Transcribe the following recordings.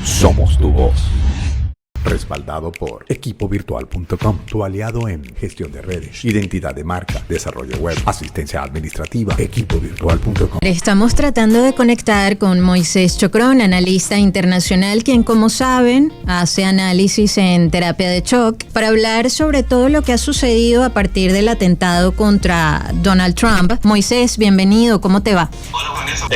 Somos tu voz. Respaldado por equipovirtual.com, tu aliado en gestión de redes, identidad de marca, desarrollo web, asistencia administrativa. Equipovirtual.com. Estamos tratando de conectar con Moisés Chocrón, analista internacional, quien, como saben, hace análisis en terapia de shock, para hablar sobre todo lo que ha sucedido a partir del atentado contra Donald Trump. Moisés, bienvenido, ¿cómo te va? Hola, Vanessa.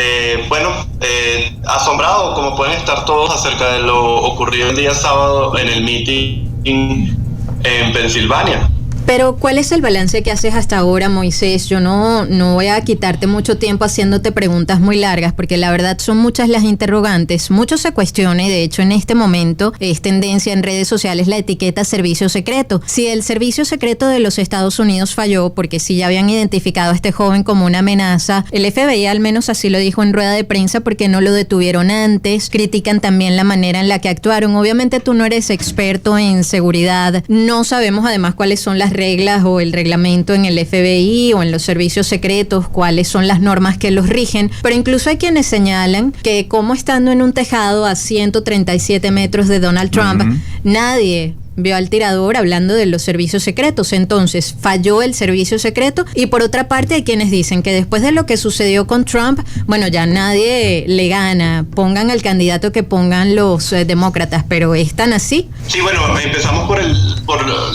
Asombrado como pueden estar todos acerca de lo ocurrido el día sábado en el meeting en Pensilvania. Pero, ¿cuál es el balance que haces hasta ahora, Moisés? Yo no voy a quitarte mucho tiempo haciéndote preguntas muy largas, porque la verdad son muchas las interrogantes. Mucho se cuestiona, y de hecho en este momento es tendencia en redes sociales la etiqueta servicio secreto. Si el servicio secreto de los Estados Unidos falló, porque si ya habían identificado a este joven como una amenaza, el FBI al menos así lo dijo en rueda de prensa, porque no lo detuvieron antes. Critican también la manera en la que actuaron. Obviamente tú no eres experto en seguridad. No sabemos además cuáles son las reglas o el reglamento en el FBI o en los servicios secretos, cuáles son las normas que los rigen, pero incluso hay quienes señalan que como estando en un tejado a 137 metros de Donald Trump, nadie vio al tirador, hablando de los servicios secretos. Entonces, falló el servicio secreto. Y por otra parte, hay quienes dicen que después de lo que sucedió con Trump, bueno, ya nadie le gana. Pongan al candidato que pongan los demócratas, pero ¿es tan así? Sí, bueno, empezamos por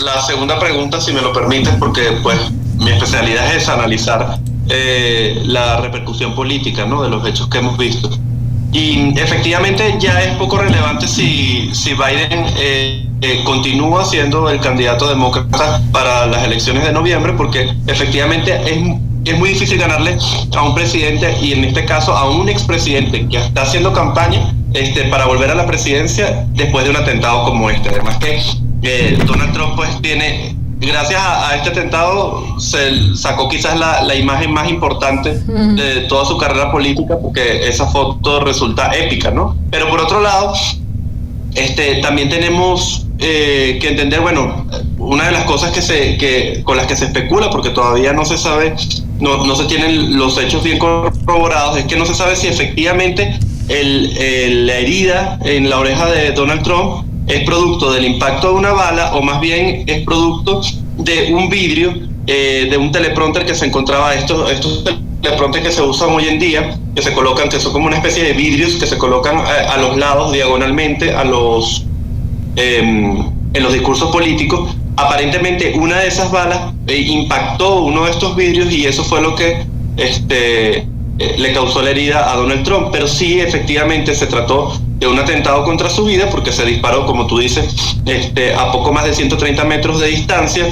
la segunda pregunta, si me lo permites, porque pues mi especialidad es analizar la repercusión política, ¿no?, de los hechos que hemos visto. Y efectivamente ya es poco relevante si Biden continúa siendo el candidato demócrata para las elecciones de noviembre, porque efectivamente es muy difícil ganarle a un presidente, y en este caso a un expresidente que está haciendo campaña para volver a la presidencia después de un atentado como este. Además que Donald Trump pues tiene, gracias a este atentado, se sacó quizás la imagen más importante de toda su carrera política, porque esa foto resulta épica, ¿no? Pero por otro lado, también tenemos que entender, bueno, una de las cosas con las que se especula, porque todavía no se sabe, no se tienen los hechos bien corroborados, es que no se sabe si efectivamente la herida en la oreja de Donald Trump es producto del impacto de una bala, o más bien es producto de un vidrio, de un teleprompter que se encontraba, estos teleprompters que se usan hoy en día, que se colocan, que son como una especie de vidrios que se colocan a los lados diagonalmente en los discursos políticos. Aparentemente una de esas balas impactó uno de estos vidrios, y eso fue lo que le causó la herida a Donald Trump. Pero sí, efectivamente se trató de un atentado contra su vida, porque se disparó, como tú dices, a poco más de 130 metros de distancia,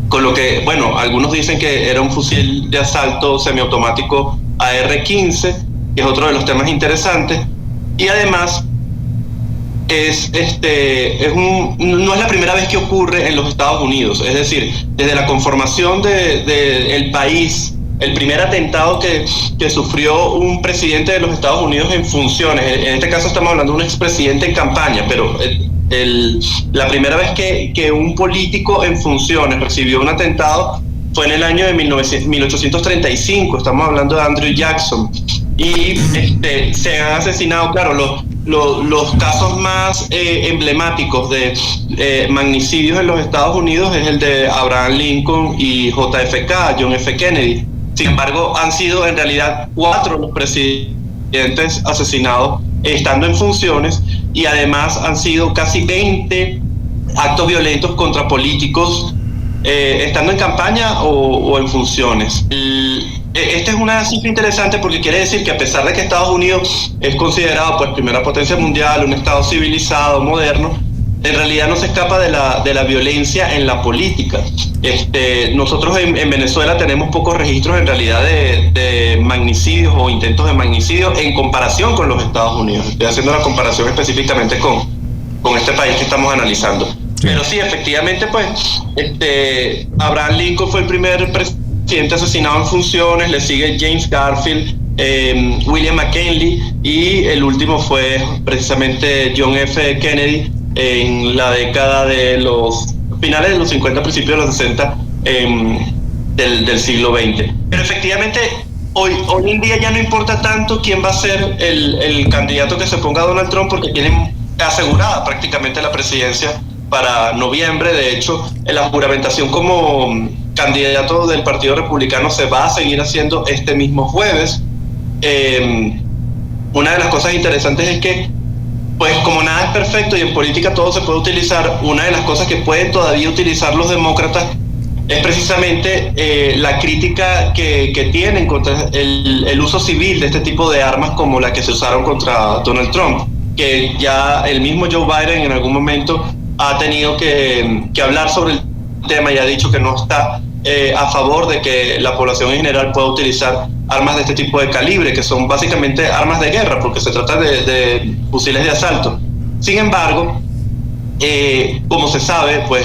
con lo que, bueno, algunos dicen que era un fusil de asalto semiautomático AR-15, que es otro de los temas interesantes. Y además no es la primera vez que ocurre en los Estados Unidos. Es decir, desde la conformación del país, el primer atentado que sufrió un presidente de los Estados Unidos en funciones, en este caso estamos hablando de un expresidente en campaña, pero la primera vez que un político en funciones recibió un atentado fue en el año de 1835, estamos hablando de Andrew Jackson. Y se han asesinado, claro, los casos más emblemáticos de magnicidios en los Estados Unidos es el de Abraham Lincoln y JFK, John F. Kennedy. Sin embargo, han sido en realidad 4 los presidentes asesinados estando en funciones, y además han sido casi 20 actos violentos contra políticos estando en campaña o en funciones. Esta es una cifra interesante, porque quiere decir que a pesar de que Estados Unidos es considerado pues primera potencia mundial, un estado civilizado, moderno, en realidad no se escapa de la violencia en la política. Nosotros en Venezuela tenemos pocos registros en realidad de magnicidios o intentos de magnicidio en comparación con los Estados Unidos. Estoy haciendo la comparación específicamente con este país que estamos analizando. Sí. Pero sí, efectivamente, pues, Abraham Lincoln fue el primer presidente asesinado en funciones, le sigue James Garfield, William McKinley, y el último fue precisamente John F. Kennedy en la década de los finales de los 50, principios de los 60 del siglo XX. Pero efectivamente hoy en día ya no importa tanto quién va a ser el candidato que se ponga a Donald Trump, porque tienen asegurada prácticamente la presidencia para noviembre. De hecho, la juramentación como candidato del Partido Republicano se va a seguir haciendo este mismo jueves. Una de las cosas interesantes es que, pues como nada es perfecto y en política todo se puede utilizar, una de las cosas que pueden todavía utilizar los demócratas es precisamente la crítica que tienen contra el uso civil de este tipo de armas como la que se usaron contra Donald Trump, que ya el mismo Joe Biden en algún momento ha tenido que hablar sobre el tema y ha dicho que no está a favor de que la población en general pueda utilizar armas de este tipo de calibre, que son básicamente armas de guerra, porque se trata de fusiles de asalto. Sin embargo, como se sabe, pues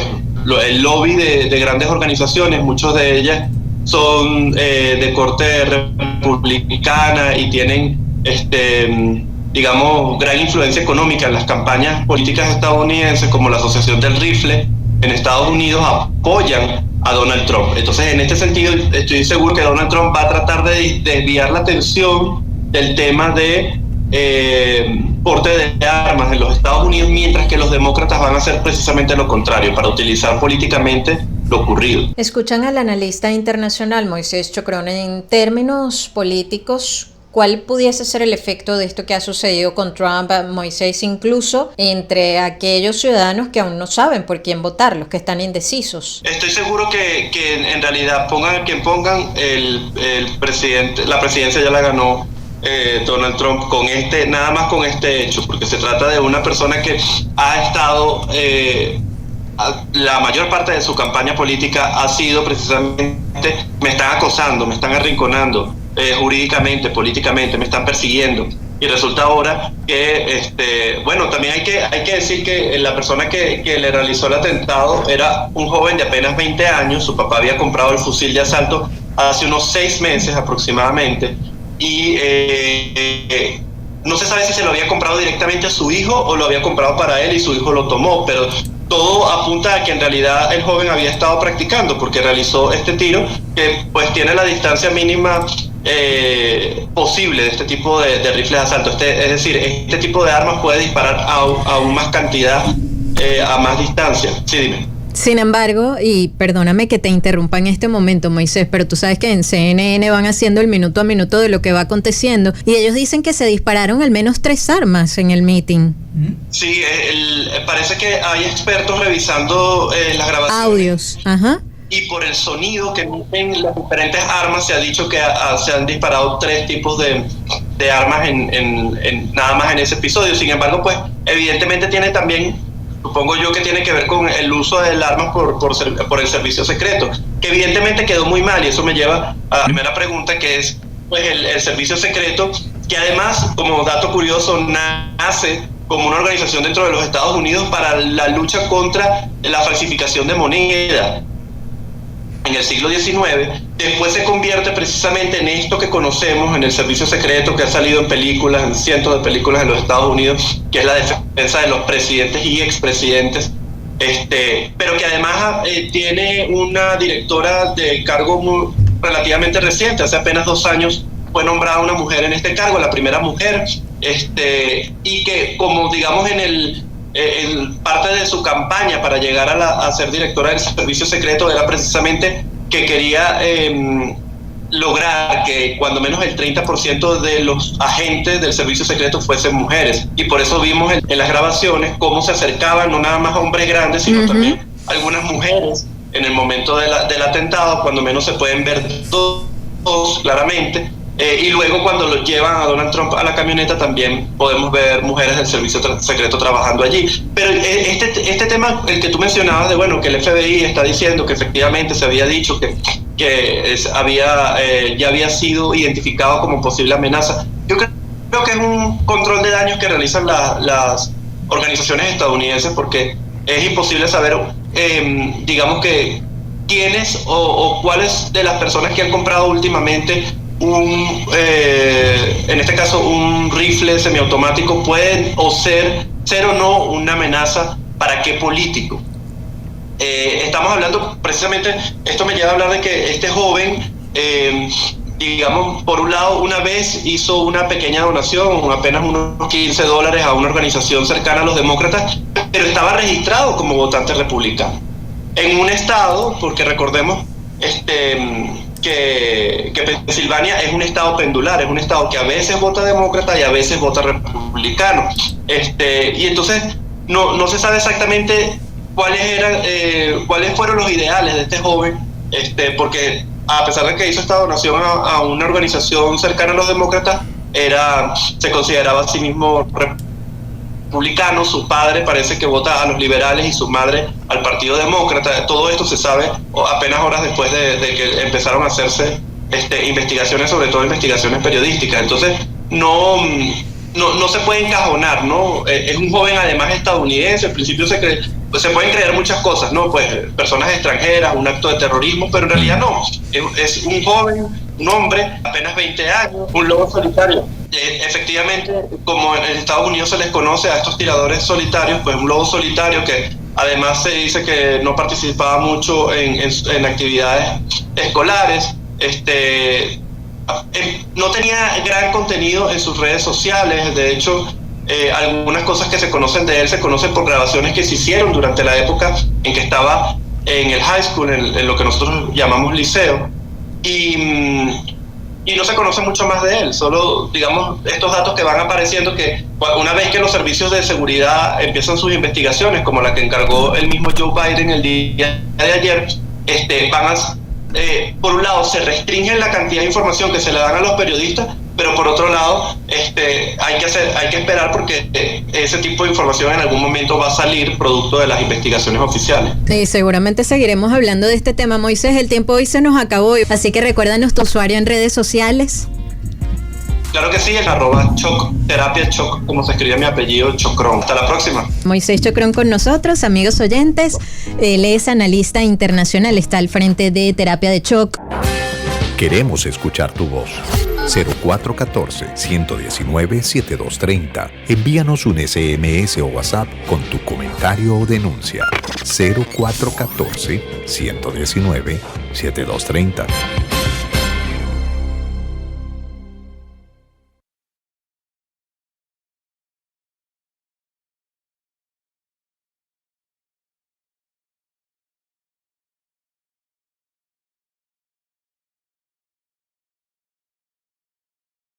el lobby de grandes organizaciones, muchas de ellas son de corte republicana y tienen, digamos, gran influencia económica en las campañas políticas estadounidenses, como la Asociación del Rifle en Estados Unidos, apoyan a Donald Trump. Entonces, en este sentido, estoy seguro que Donald Trump va a tratar de desviar la atención del tema de porte de armas en los Estados Unidos, mientras que los demócratas van a hacer precisamente lo contrario, para utilizar políticamente lo ocurrido. Escuchan al analista internacional Moisés Chocrón. En términos políticos, ¿cuál pudiese ser el efecto de esto que ha sucedido con Trump, Moisés, incluso entre aquellos ciudadanos que aún no saben por quién votar, los que están indecisos? Estoy seguro que en realidad pongan a quien pongan, el presidente, la presidencia ya la ganó Donald Trump nada más con este hecho, porque se trata de una persona que ha estado la mayor parte de su campaña política ha sido precisamente: me están acosando, me están arrinconando, jurídicamente, políticamente, me están persiguiendo. Y resulta ahora que, bueno, también hay que decir que la persona que le realizó el atentado era un joven de apenas 20 años. Su papá había comprado el fusil de asalto hace unos 6 meses aproximadamente, y no se sabe si se lo había comprado directamente a su hijo o lo había comprado para él y su hijo lo tomó, pero todo apunta a que en realidad el joven había estado practicando, porque realizó este tiro que pues tiene la distancia mínima posible de este tipo de rifles de asalto. Es decir, este tipo de armas puede disparar a aún más cantidad, a más distancia. Sí, dime. Sin embargo, y perdóname que te interrumpa en este momento, Moisés, pero tú sabes que en CNN van haciendo el minuto a minuto de lo que va aconteciendo, y ellos dicen que se dispararon al menos 3 armas en el meeting. Sí, parece que hay expertos revisando las grabaciones. Audios, ajá. Y por el sonido que emiten las diferentes armas se ha dicho que se han disparado 3 tipos de armas nada más en ese episodio. Sin embargo, pues evidentemente tiene también, supongo yo, que tiene que ver con el uso del arma por el servicio secreto, que evidentemente quedó muy mal, y eso me lleva a la primera pregunta, que es pues el servicio secreto, que además, como dato curioso, nace como una organización dentro de los Estados Unidos para la lucha contra la falsificación de moneda en el siglo XIX. Después se convierte precisamente en esto que conocemos, en el servicio secreto, que ha salido en películas, en cientos de películas en los Estados Unidos, que es la defensa de los presidentes y expresidentes, pero que además tiene una directora de cargo relativamente reciente. Hace apenas 2 años fue nombrada una mujer en este cargo, la primera mujer, y que, como digamos en parte de su campaña para llegar a ser directora del servicio secreto, era precisamente que quería lograr que cuando menos el 30% de los agentes del servicio secreto fuesen mujeres, y por eso vimos en las grabaciones cómo se acercaban no nada más hombres grandes, sino también algunas mujeres en el momento del atentado. Cuando menos se pueden ver todos claramente. Y luego, cuando lo llevan a Donald Trump a la camioneta, también podemos ver mujeres del servicio secreto trabajando allí. Pero este tema, el que tú mencionabas, de bueno, que el FBI está diciendo que efectivamente se había dicho que ya había sido identificado como posible amenaza, yo creo que es un control de daños que realizan las organizaciones estadounidenses, porque es imposible saber, digamos, que quiénes o cuáles de las personas que han comprado últimamente en este caso un rifle semiautomático pueden ser o no una amenaza para qué político. Estamos hablando precisamente, esto me lleva a hablar de que este joven digamos, por un lado, una vez hizo una pequeña donación, apenas unos $15 a una organización cercana a los demócratas, pero estaba registrado como votante republicano. En un estado, porque recordemos que Pensilvania es un estado pendular, es un estado que a veces vota demócrata y a veces vota republicano. Y entonces no se sabe exactamente cuáles fueron los ideales de este joven, porque a pesar de que hizo esta donación a una organización cercana a los demócratas, se consideraba a sí mismo republicano. Su padre parece que vota a los liberales y su madre al Partido Demócrata. Todo esto se sabe apenas horas después de que empezaron a hacerse investigaciones, sobre todo investigaciones periodísticas. Entonces no se puede encajonar, ¿no? Es un joven además estadounidense. Al principio se pueden creer muchas cosas, ¿no? Pues personas extranjeras, un acto de terrorismo, pero en realidad no. Es un joven, un hombre, apenas 20 años, un lobo solitario. Efectivamente, como en Estados Unidos se les conoce a estos tiradores solitarios, pues un lobo solitario que además se dice que no participaba mucho en actividades escolares, no tenía gran contenido en sus redes sociales. De hecho, algunas cosas que se conocen de él se conocen por grabaciones que se hicieron durante la época en que estaba en el high school, en lo que nosotros llamamos liceo, y no se conoce mucho más de él, solo, digamos, estos datos que van apareciendo, que una vez que los servicios de seguridad empiezan sus investigaciones, como la que encargó el mismo Joe Biden el día de ayer, por un lado se restringen la cantidad de información que se le dan a los periodistas, pero por otro lado hay que esperar, porque ese tipo de información en algún momento va a salir producto de las investigaciones oficiales. Sí, seguramente seguiremos hablando de este tema, Moisés. El tiempo hoy se nos acabó, así que recuérdanos tu usuario en redes sociales. Claro que sí, @Choc, terapia Choc, como se escribe mi apellido, Chocrón. Hasta la próxima. Moisés Chocrón con nosotros, amigos oyentes. Él es analista internacional, está al frente de Terapia de Choc. Queremos escuchar tu voz. 0414-119-7230. Envíanos un SMS o WhatsApp con tu comentario o denuncia. 0414-119-7230.